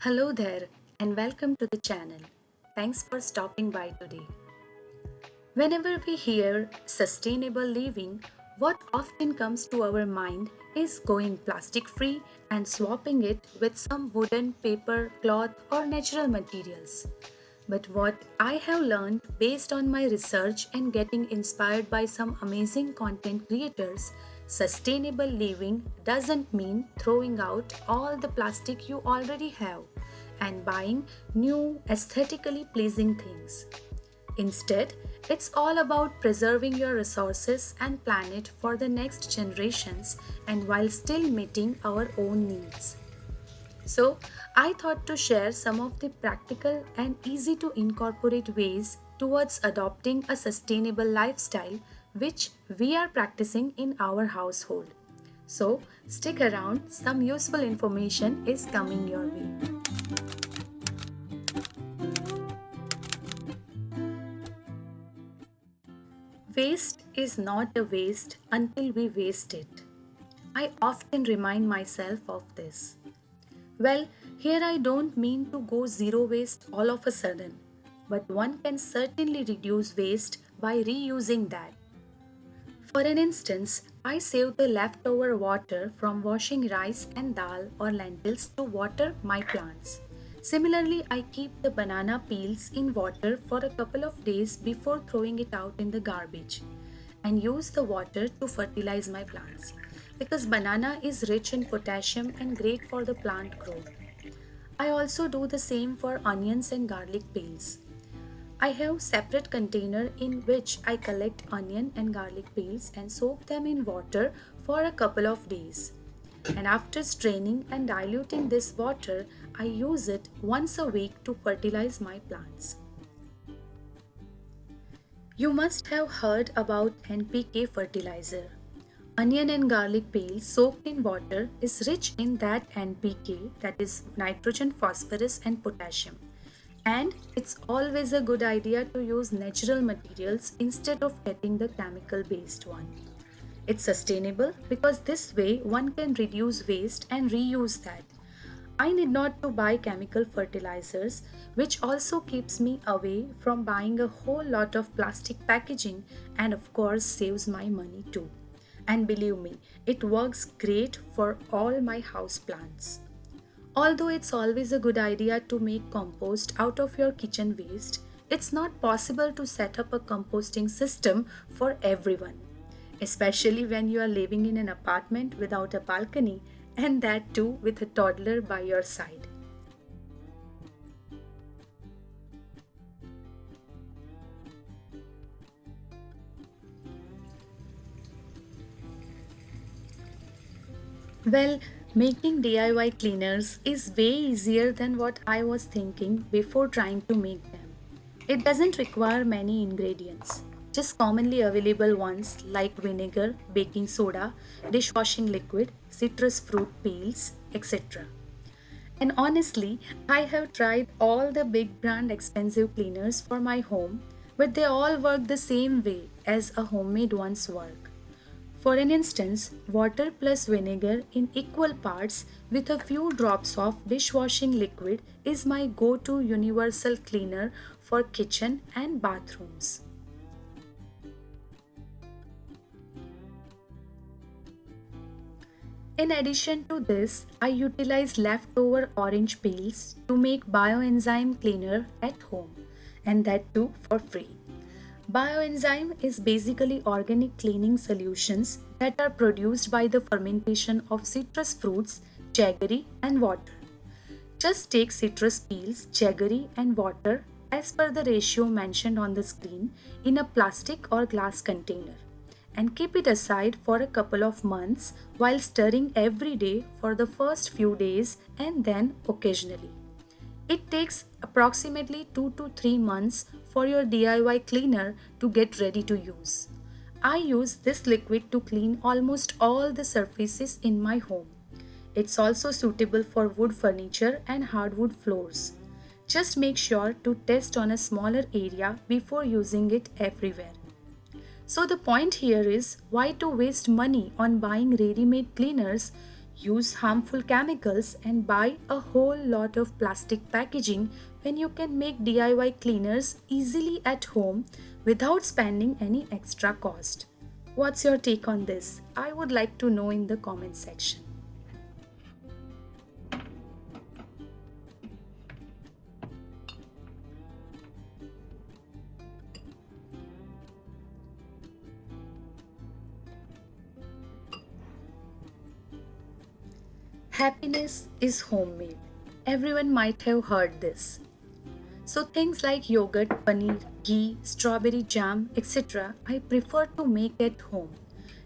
Hello there and welcome to the channel. Thanks for stopping by today. Whenever we hear sustainable living, what often comes to our mind is going plastic free and swapping it with some wooden, paper, cloth, or natural materials. But what I have learned based on my research and getting inspired by some amazing content creators, sustainable living doesn't mean throwing out all the plastic you already have and buying new aesthetically pleasing things. Instead, it's all about preserving your resources and planet for the next generations and while still meeting our own needs. So, I thought to share some of the practical and easy to incorporate ways towards adopting a sustainable lifestyle which we are practicing in our household. So, stick around, some useful information is coming your way. Waste is not a waste until we waste it. I often remind myself of this. Well, here I don't mean to go zero waste all of a sudden, but one can certainly reduce waste by reusing that. For an instance, I save the leftover water from washing rice and dal or lentils to water my plants. Similarly, I keep the banana peels in water for a couple of days before throwing it out in the garbage and use the water to fertilize my plants because banana is rich in potassium and great for the plant growth. I also do the same for onions and garlic peels. I have separate container in which I collect onion and garlic peels and soak them in water for a couple of days. And after straining and diluting this water, I use it once a week to fertilize my plants. You must have heard about NPK fertilizer. Onion and garlic peels soaked in water is rich in that NPK, that is nitrogen, phosphorus and potassium. And it's always a good idea to use natural materials instead of getting the chemical based one. It's sustainable because this way one can reduce waste and reuse that. I need not to buy chemical fertilizers, which also keeps me away from buying a whole lot of plastic packaging and of course saves my money too. And believe me, it works great for all my house plants. Although it's always a good idea to make compost out of your kitchen waste, it's not possible to set up a composting system for everyone, especially when you are living in an apartment without a balcony and that too with a toddler by your side. Well, making DIY cleaners is way easier than what I was thinking before trying to make them. It doesn't require many ingredients, just commonly available ones like vinegar, baking soda, dishwashing liquid, citrus fruit peels, etc. And honestly, I have tried all the big brand expensive cleaners for my home, but they all work the same way as a homemade ones work. For an instance, water plus vinegar in equal parts with a few drops of dishwashing liquid is my go-to universal cleaner for kitchen and bathrooms. In addition to this, I utilize leftover orange peels to make BioEnzyme cleaner at home, and that too for free. BioEnzyme is basically organic cleaning solutions that are produced by the fermentation of citrus fruits, jaggery, and water. Just take citrus peels, jaggery, and water as per the ratio mentioned on the screen in a plastic or glass container and keep it aside for a couple of months while stirring every day for the first few days and then occasionally. It takes approximately 2 to 3 months for your DIY cleaner to get ready to use. I use this liquid to clean almost all the surfaces in my home. It's also suitable for wood furniture and hardwood floors. Just make sure to test on a smaller area before using it everywhere. So the point here is why to waste money on buying ready-made cleaners? use harmful chemicals, and buy a whole lot of plastic packaging when you can make DIY cleaners easily at home without spending any extra cost. What's your take on this? I would like to know in the comment section. Happiness is homemade. Everyone might have heard this. So things like yogurt, paneer, ghee, strawberry jam, etc. I prefer to make at home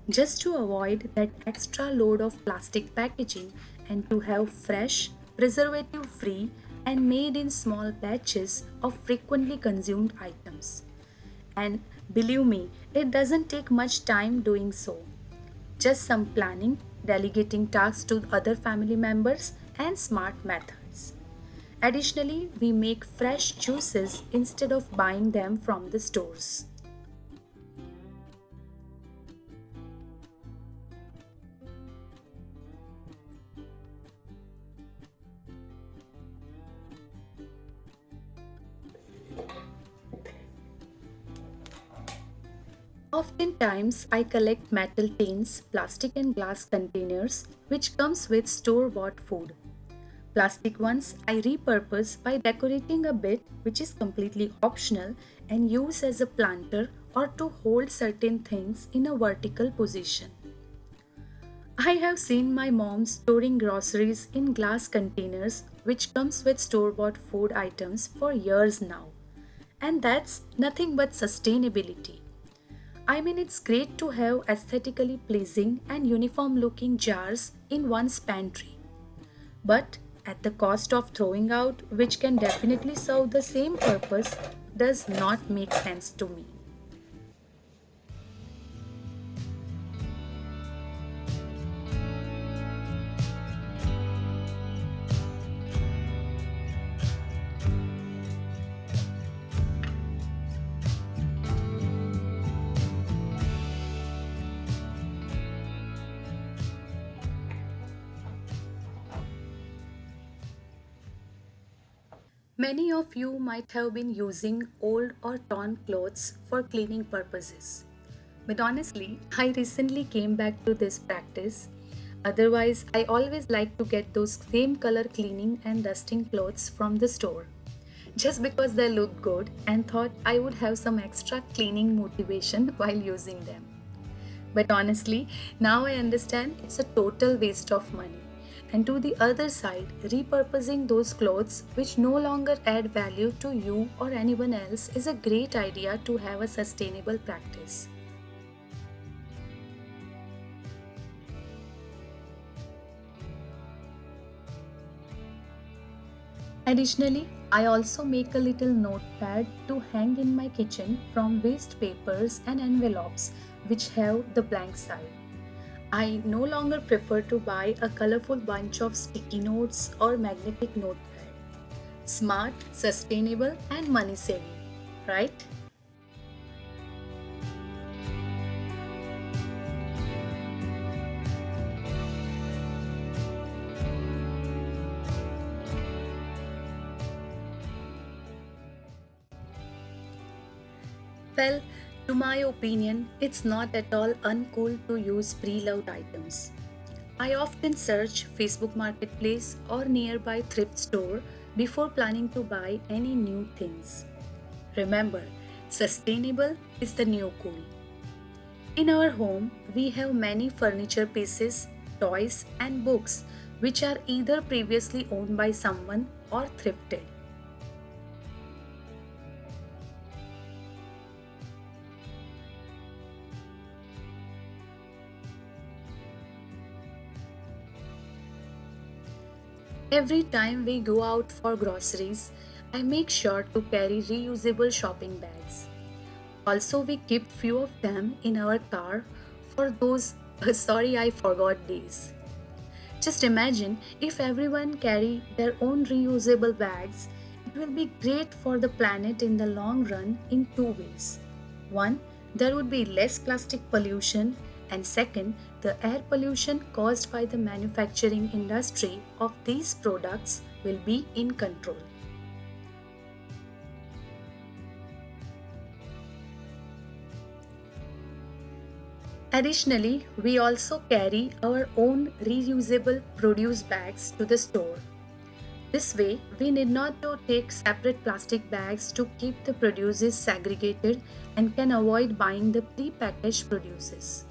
just to avoid that extra load of plastic packaging and to have fresh, preservative free and made in small batches of frequently consumed items. And believe me, it doesn't take much time doing so. Just some planning, delegating tasks to other family members, and smart methods. Additionally, we make fresh juices instead of buying them from the stores. Oftentimes, I collect metal tins, plastic and glass containers which comes with store-bought food. Plastic ones I repurpose by decorating a bit, which is completely optional, and use as a planter or to hold certain things in a vertical position. I have seen my mom storing groceries in glass containers which comes with store-bought food items for years now. And that's nothing but sustainability. I mean, it's great to have aesthetically pleasing and uniform looking jars in one's pantry. But at the cost of throwing out, which can definitely serve the same purpose, does not make sense to me. Many of you might have been using old or torn clothes for cleaning purposes. But honestly, I recently came back to this practice. Otherwise, I always like to get those same color cleaning and dusting clothes from the store. Just because they look good and thought I would have some extra cleaning motivation while using them. But honestly, now I understand it's a total waste of money. And to the other side, repurposing those clothes which no longer add value to you or anyone else is a great idea to have a sustainable practice. Additionally, I also make a little notepad to hang in my kitchen from waste papers and envelopes which have the blank side. I no longer prefer to buy a colorful bunch of sticky notes or magnetic notepad. Smart, sustainable, and money saving, right? Well, to my opinion, it's not at all uncool to use pre-loved items. I often search Facebook Marketplace or nearby thrift store before planning to buy any new things. Remember, sustainable is the new cool. In our home, we have many furniture pieces, toys, and books which are either previously owned by someone or thrifted. Every time we go out for groceries, I make sure to carry reusable shopping bags. Also, we keep few of them in our car for those sorry I forgot days. Just imagine if everyone carry their own reusable bags, it will be great for the planet in the long run in two ways. One, there would be less plastic pollution, and second, the the air pollution caused by the manufacturing industry of these products will be in control. Additionally, we also carry our own reusable produce bags to the store. This way, we need not to take separate plastic bags to keep the produces segregated and can avoid buying the pre-packaged produces.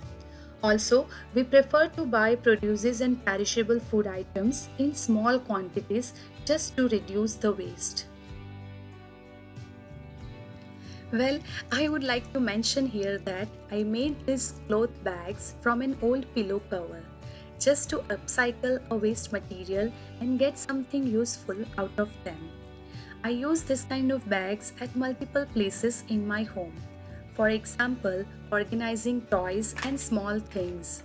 Also, we prefer to buy produces and perishable food items in small quantities just to reduce the waste. Well, I would like to mention here that I made these cloth bags from an old pillow cover just to upcycle a waste material and get something useful out of them. I use this kind of bags at multiple places in my home. For example, organizing toys and small things.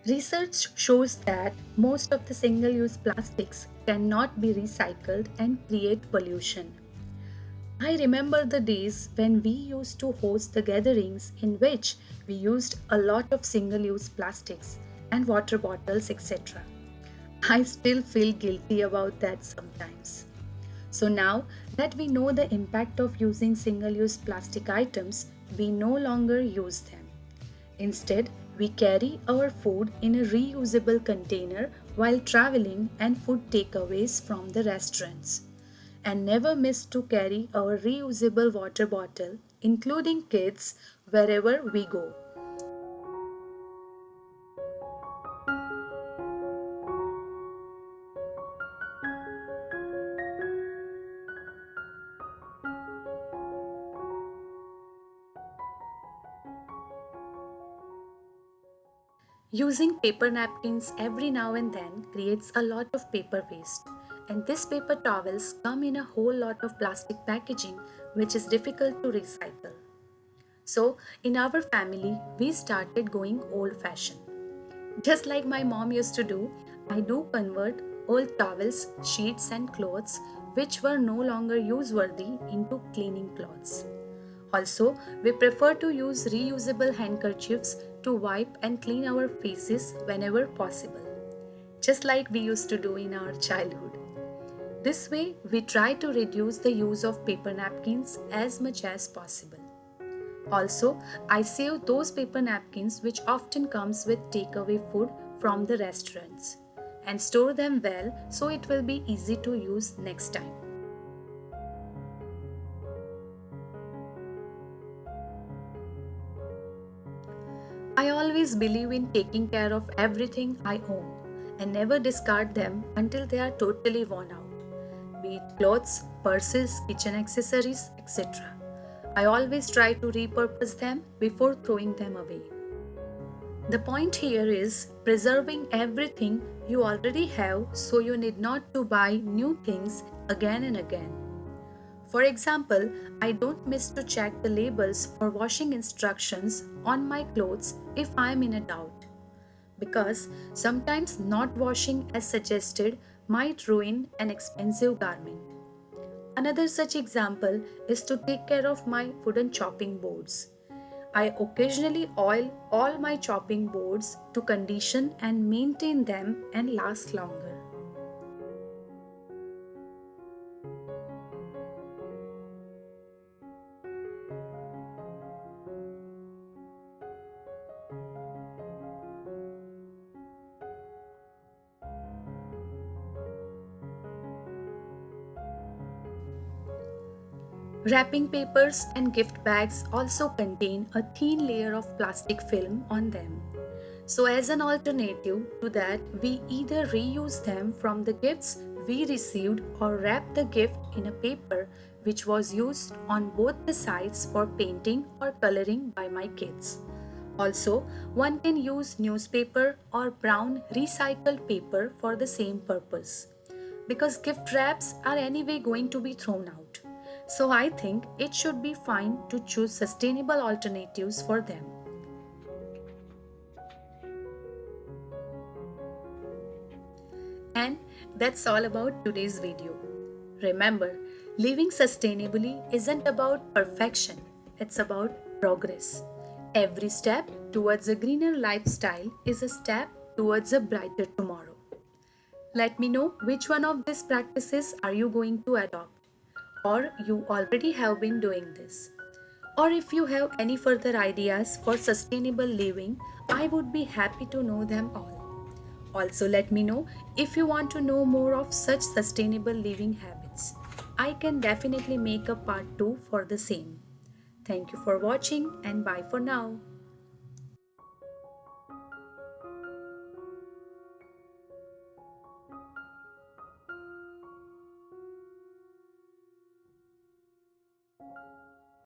Research shows that most of the single-use plastics cannot be recycled and create pollution. I remember the days when we used to host the gatherings in which we used a lot of single-use plastics and water bottles, etc. I still feel guilty about that sometimes. So now that we know the impact of using single-use plastic items, we no longer use them. Instead, we carry our food in a reusable container while traveling and food takeaways from the restaurants. And never miss to carry our reusable water bottle, including kids, wherever we go. Using paper napkins every now and then creates a lot of paper waste, and these paper towels come in a whole lot of plastic packaging which is difficult to recycle. So, in our family, we started going old fashioned. Just like my mom used to do, I do convert old towels, sheets, and clothes which were no longer use worthy into cleaning cloths. Also, we prefer to use reusable handkerchiefs to wipe and clean our faces whenever possible, just like we used to do in our childhood. This way, we try to reduce the use of paper napkins as much as possible. Also, I save those paper napkins which often comes with takeaway food from the restaurants and store them well so it will be easy to use next time. I always believe in taking care of everything I own and never discard them until they are totally worn out, be it clothes, purses, kitchen accessories, etc. I always try to repurpose them before throwing them away. The point here is preserving everything you already have so you need not to buy new things again and again. For example, I don't miss to check the labels for washing instructions on my clothes if I am in a doubt, because sometimes not washing as suggested might ruin an expensive garment. Another such example is to take care of my wooden chopping boards. I occasionally oil all my chopping boards to condition and maintain them and last longer. Wrapping papers and gift bags also contain a thin layer of plastic film on them. So, as an alternative to that, we either reuse them from the gifts we received or wrap the gift in a paper which was used on both the sides for painting or coloring by my kids. Also, one can use newspaper or brown recycled paper for the same purpose because gift wraps are anyway going to be thrown out. So I think it should be fine to choose sustainable alternatives for them. And that's all about today's video. Remember, living sustainably isn't about perfection, it's about progress. Every step towards a greener lifestyle is a step towards a brighter tomorrow. Let me know which one of these practices are you going to adopt, or you already have been doing this. Or if you have any further ideas for sustainable living, I would be happy to know them all. Also, let me know if you want to know more of such sustainable living habits. I can definitely make a part 2 for the same. Thank you for watching and bye for now.